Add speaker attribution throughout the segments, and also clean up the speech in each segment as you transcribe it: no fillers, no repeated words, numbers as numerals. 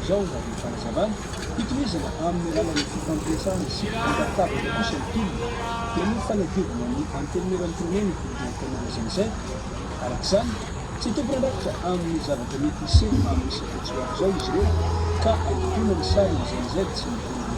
Speaker 1: zao na ny fanazavana hitomizana amin'ny lalany fifampesana sy angatavaka kosa ny tolona dia ny fanadiovana ny antelomeran'ny firenena itanazan'izay arak'izany tsy tomponandrafitra amin'ny zavatra mety iseny amin'ny isapetsihoaro zao izy ireo ka andotona ny sary izan'izay tsy mitolona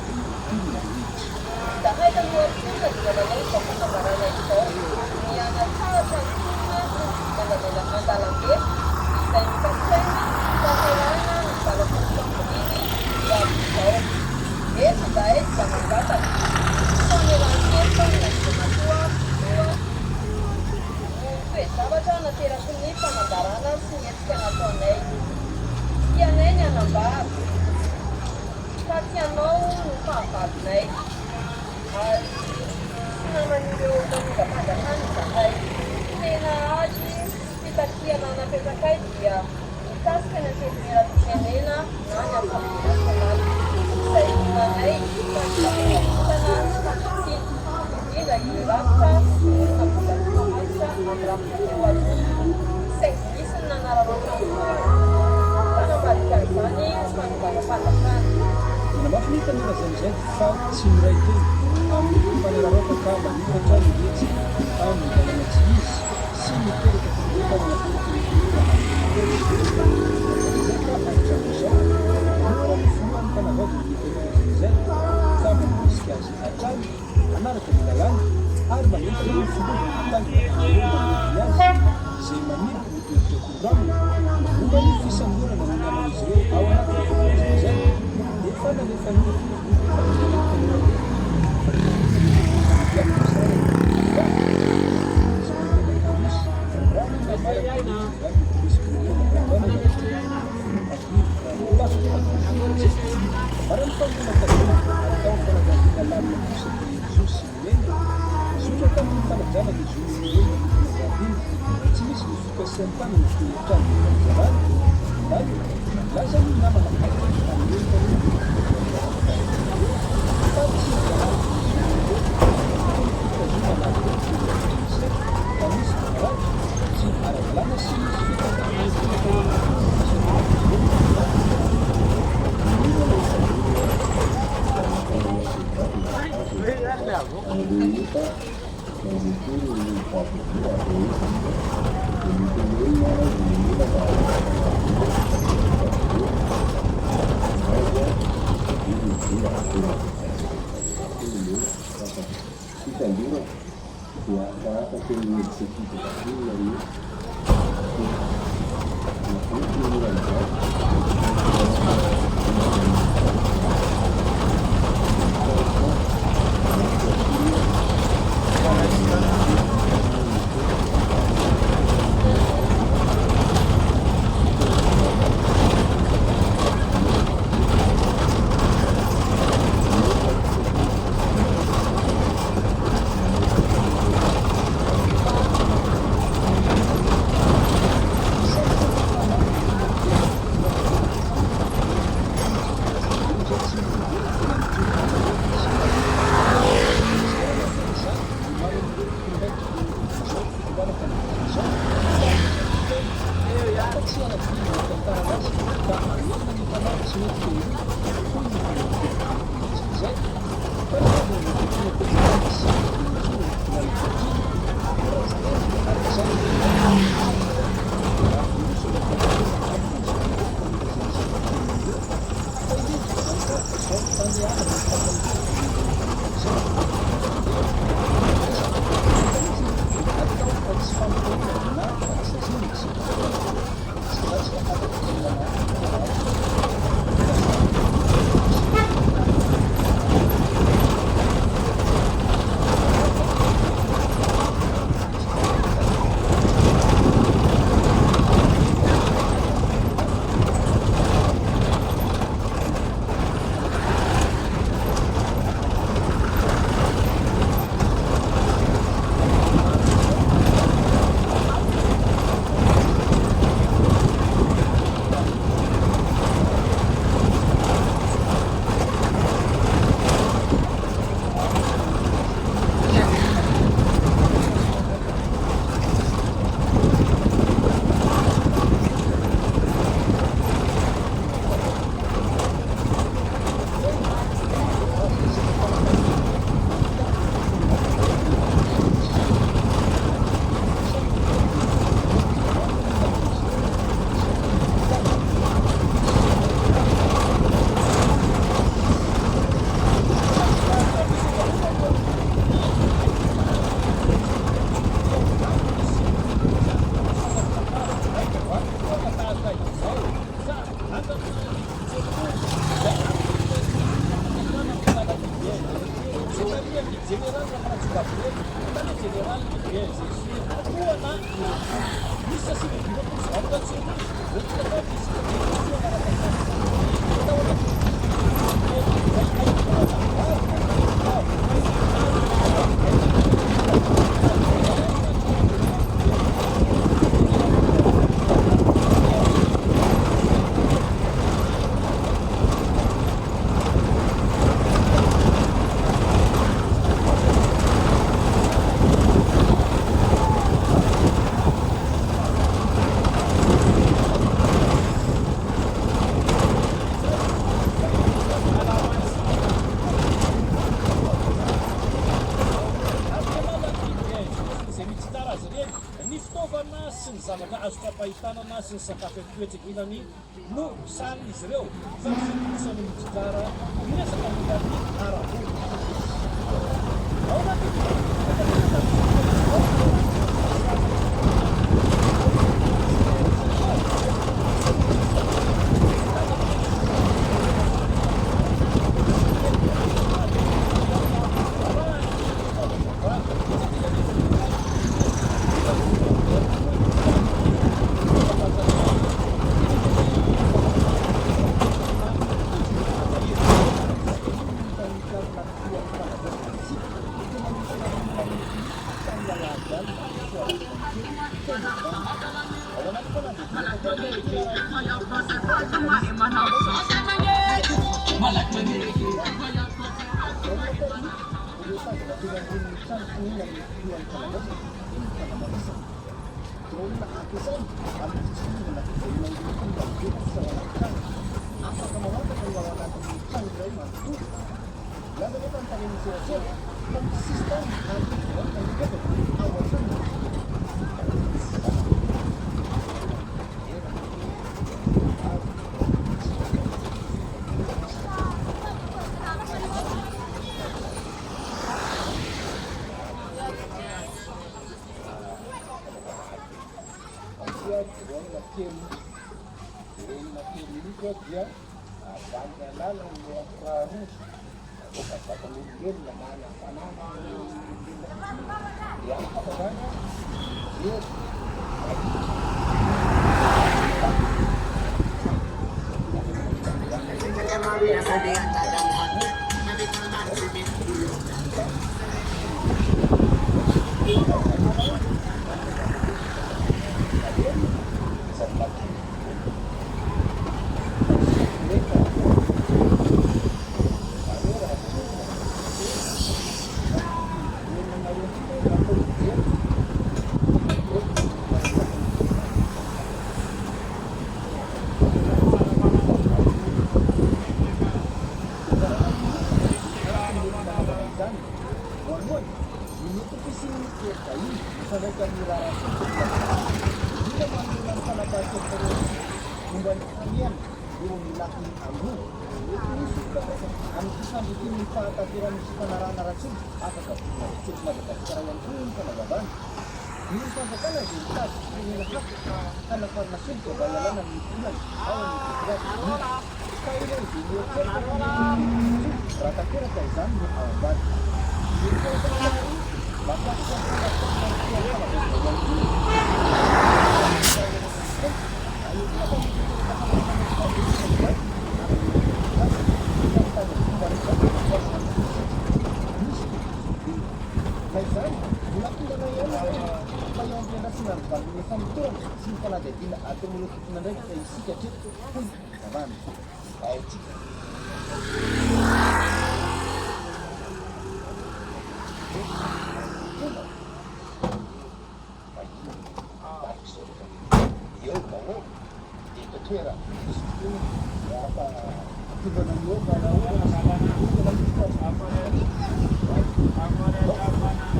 Speaker 2: zavatra nateraky ny famandarana sy metsika nataonay tianay ny anambary fa tianao ny fahavadinay ary sy naman'ireo manonga-panjakany zahay tena ady fitakiana napetrakay dia mikasika ny antelomeram-pirenena na ny ampamirasanany izay nanay fanjakana sy fanjakiny indrindra irafitra Sekisn
Speaker 1: Namafnita nila zanzay fa tsy miray teny amin'ny faneraraka manokatra ny hetsy amin'ny lalana tsy izy sy miteraka fidirana anora ny folohan'ny mpanavaovana ny tenana zanzay ka manisika azy hatrany anaraka ny lalàna ary manentana ny filovana tanjona azy izay maniry ny hevitra koramina momba ny fisangorana ny naman'izy ireo ao anatin'ny filovana zay efa nalefa ny Pahitanana sy ny sakafo etoetsakinany no samy izy ireo fa isany mitsara miresaka momban'ny ara-bola. Ao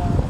Speaker 3: Apa